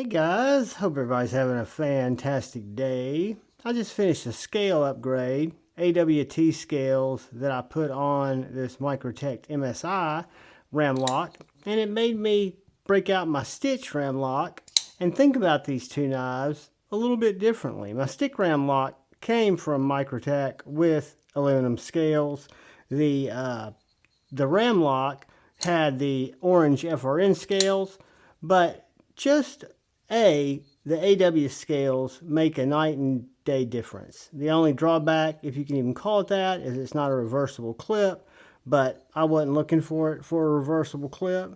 Hey guys, hope everybody's having a fantastic day. I just finished a scale upgrade, AWT scales that I put on this Microtech MSI RAM-LOK, and it made me break out my stitch RAM-LOK and think about these two knives a little bit differently. My stick RAM-LOK came from Microtech with aluminum scales. The RAM-LOK had the orange FRN scales, but the AW scales make a night and day difference. The only drawback, if you can even call it that, is it's not a reversible clip, but I wasn't looking for it for a reversible clip.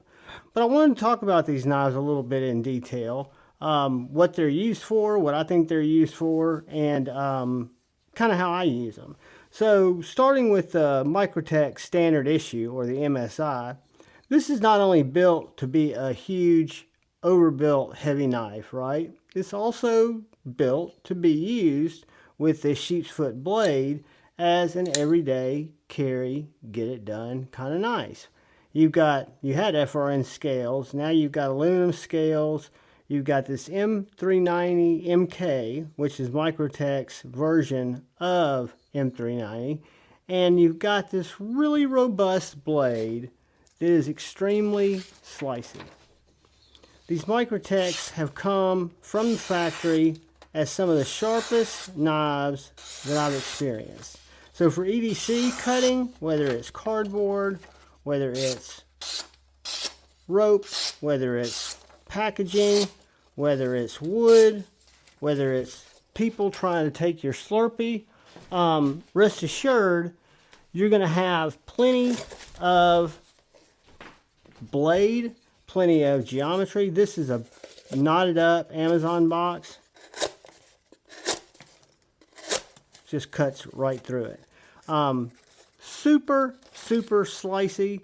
But I wanted to talk about these knives a little bit in detail, what they're used for, what I think they're used for, and kind of how I use them. So starting with the Microtech Standard Issue, or the MSI, this is not only built to be a huge overbuilt heavy knife, right? It's also built to be used with this sheep's foot blade as an everyday carry, get it done kind of nice. You had FRN scales, now you've got aluminum scales, you've got this M390MK, which is Microtech's version of M390, and you've got this really robust blade that is extremely slicey. These Microtechs have come from the factory as some of the sharpest knives that I've experienced. So for EDC cutting, whether it's cardboard, whether it's rope, whether it's packaging, whether it's wood, whether it's people trying to take your Slurpee, rest assured you're going to have plenty of blade, plenty of geometry. This is a knotted up Amazon box. Just cuts right through it. Super slicey.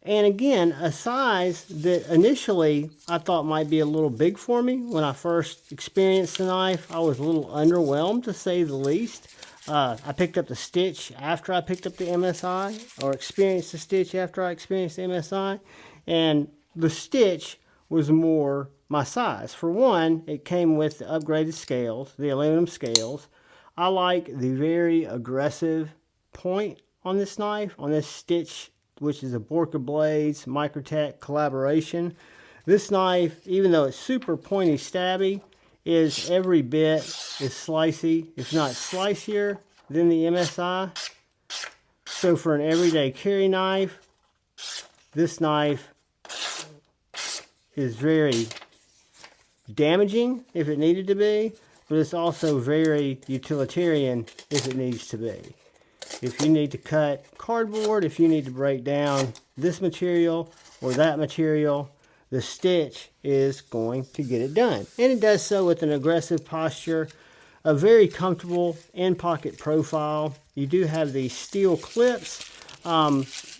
And again, a size that initially I thought might be a little big for me. When I first experienced the knife, I was a little underwhelmed, to say the least. I picked up the stitch after I picked up the MSI, or experienced the stitch after I experienced the MSI. And the stitch was more my size. For one, it came with the upgraded scales, the aluminum scales. I like the very aggressive point on this knife, on this stitch, which is a Borka Blades Microtech collaboration. This knife, even though it's super pointy stabby, is every bit as slicey, if not slicier, than the MSI. So for an everyday carry knife, this knife is very damaging if it needed to be, but it's also very utilitarian if it needs to be. If you need to cut cardboard, if you need to break down this material or that material, the stitch is going to get it done. And it does so with an aggressive posture, a very comfortable in-pocket profile. You do have these steel clips. Let's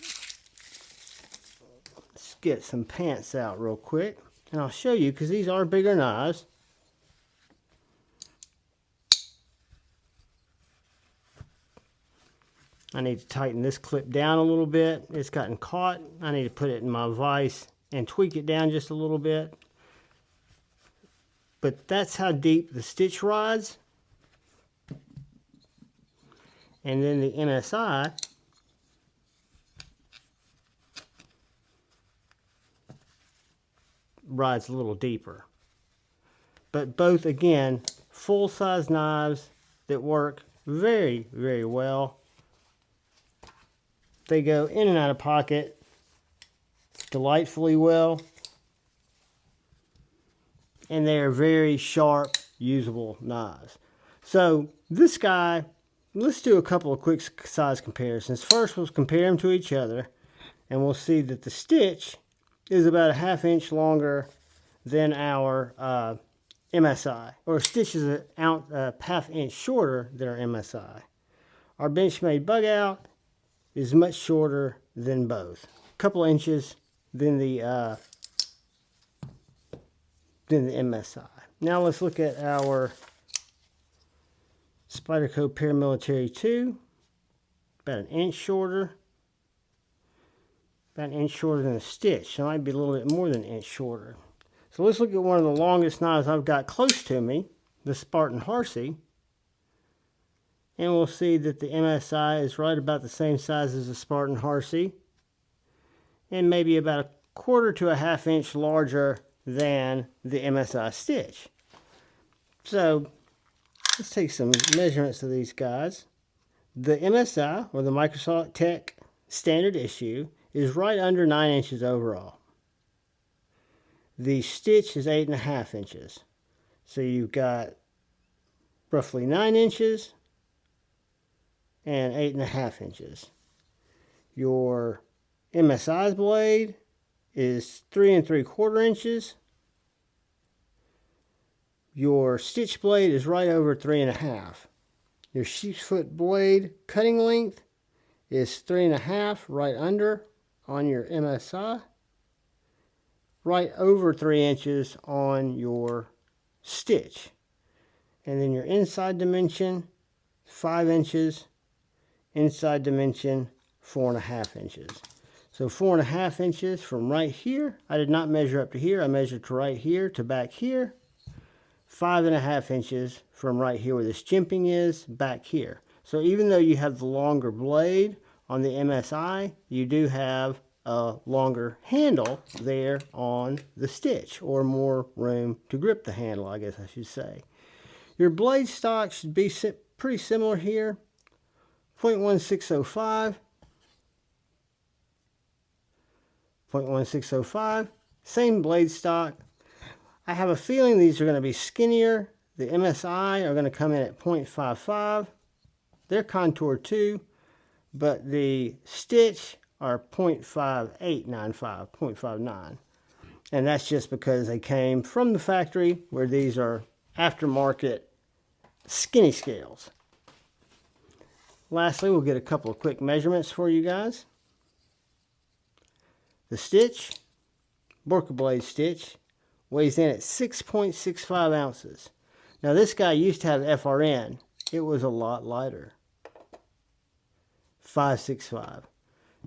get some pants out real quick, and I'll show you, because these are bigger knives. I need to tighten this clip down a little bit. It's gotten caught. I need to put it in my vise and tweak it down just a little bit. But that's how deep the stitch rides. And then the MSI rides a little deeper. But both, again, full-size knives that work very, very well. They go in and out of pocket delightfully well. And they are very sharp, usable knives. So this guy, let's do a couple of quick size comparisons. First, we'll compare them to each other, and we'll see that the stitch is about a ½ inch longer than our MSI, or stitch is a ½ inch shorter than our MSI. Our Benchmade bug out is much shorter than both, a couple of inches than the MSI. Now let's look at our Spyderco Paramilitary 2, about an inch shorter. About an inch shorter than a stitch, so it might be a little bit more than an inch shorter. So let's look at one of the longest knives I've got close to me, the Spartan Harsey. And we'll see that the MSI is right about the same size as the Spartan Harsey, and maybe about a quarter to a half inch larger than the MSI stitch. So let's take some measurements of these guys. The MSI, or the Microtech Standard Issue, is right under 9 inches overall. The stitch is 8.5 inches. So you've got roughly 9 inches and 8.5 inches. Your MSI's blade is 3 3/4 inches. Your stitch blade is right over 3.5. Your sheep's foot blade cutting length is 3.5, right under on your MSI. Right over 3 inches on your stitch. And then your inside dimension, 5 inches. Inside dimension, 4.5 inches. So 4.5 inches from right here. I did not measure up to here. I measured to right here to back here. 5.5 inches from right here where this jimping is, back here. So even though you have the longer blade on the MSI, you do have a longer handle there on the stitch, or more room to grip the handle, I guess I should say. Your blade stock should be pretty similar here. 0.1605, 0.1605, same blade stock. I have a feeling these are going to be skinnier. The MSI are going to come in at 0.55. They're contoured too, but the stitch are 0.5895, 0.59. And that's just because they came from the factory, where these are aftermarket skinny scales. Lastly, we'll get a couple of quick measurements for you guys. The stitch, Borka blade stitch, weighs in at 6.65 ounces. Now this guy used to have FRN. It was a lot lighter. 565.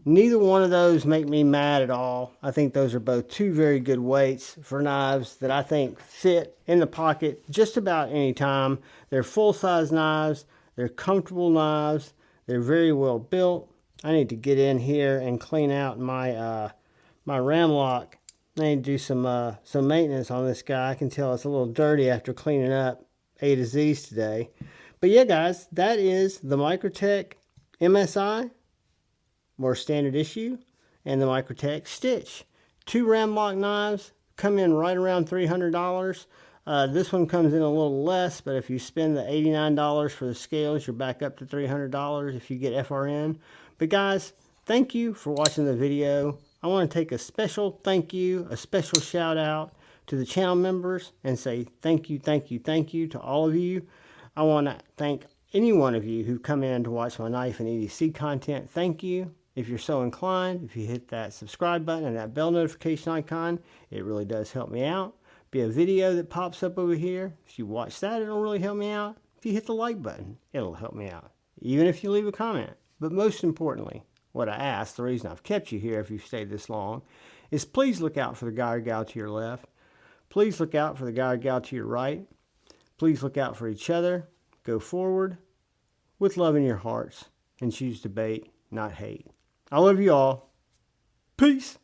Neither one of those make me mad at all. I think those are both two very good weights for knives that I think fit in the pocket just about any time. They're full-size knives. They're comfortable knives. They're very well built. I need to get in here and clean out my my RAM-LOK. I need to do some maintenance on this guy. I can tell it's a little dirty after cleaning up A to Z's today. But yeah, guys, that is the Microtech MSI, or Standard Issue, and the Microtech Stitch. Two RAM-LOK knives come in right around $300. This one comes in a little less, but if you spend the $89 for the scales, you're back up to $300 if you get FRN. But guys, thank you for watching the video. I want to take a special thank you, a special shout out to the channel members and say thank you, thank you, thank you to all of you. I want to thank any one of you who come in to watch my knife and EDC content. Thank you. If you're so inclined, if you hit that subscribe button and that bell notification icon, it really does help me out. Be a video that pops up over here. If you watch that, it'll really help me out. If you hit the like button, it'll help me out. Even if you leave a comment. But most importantly, what I ask, the reason I've kept you here if you've stayed this long, is please look out for the guy or gal to your left. Please look out for the guy or gal to your right. Please look out for each other. Go forward with love in your hearts and choose debate, not hate. I love you all. Peace.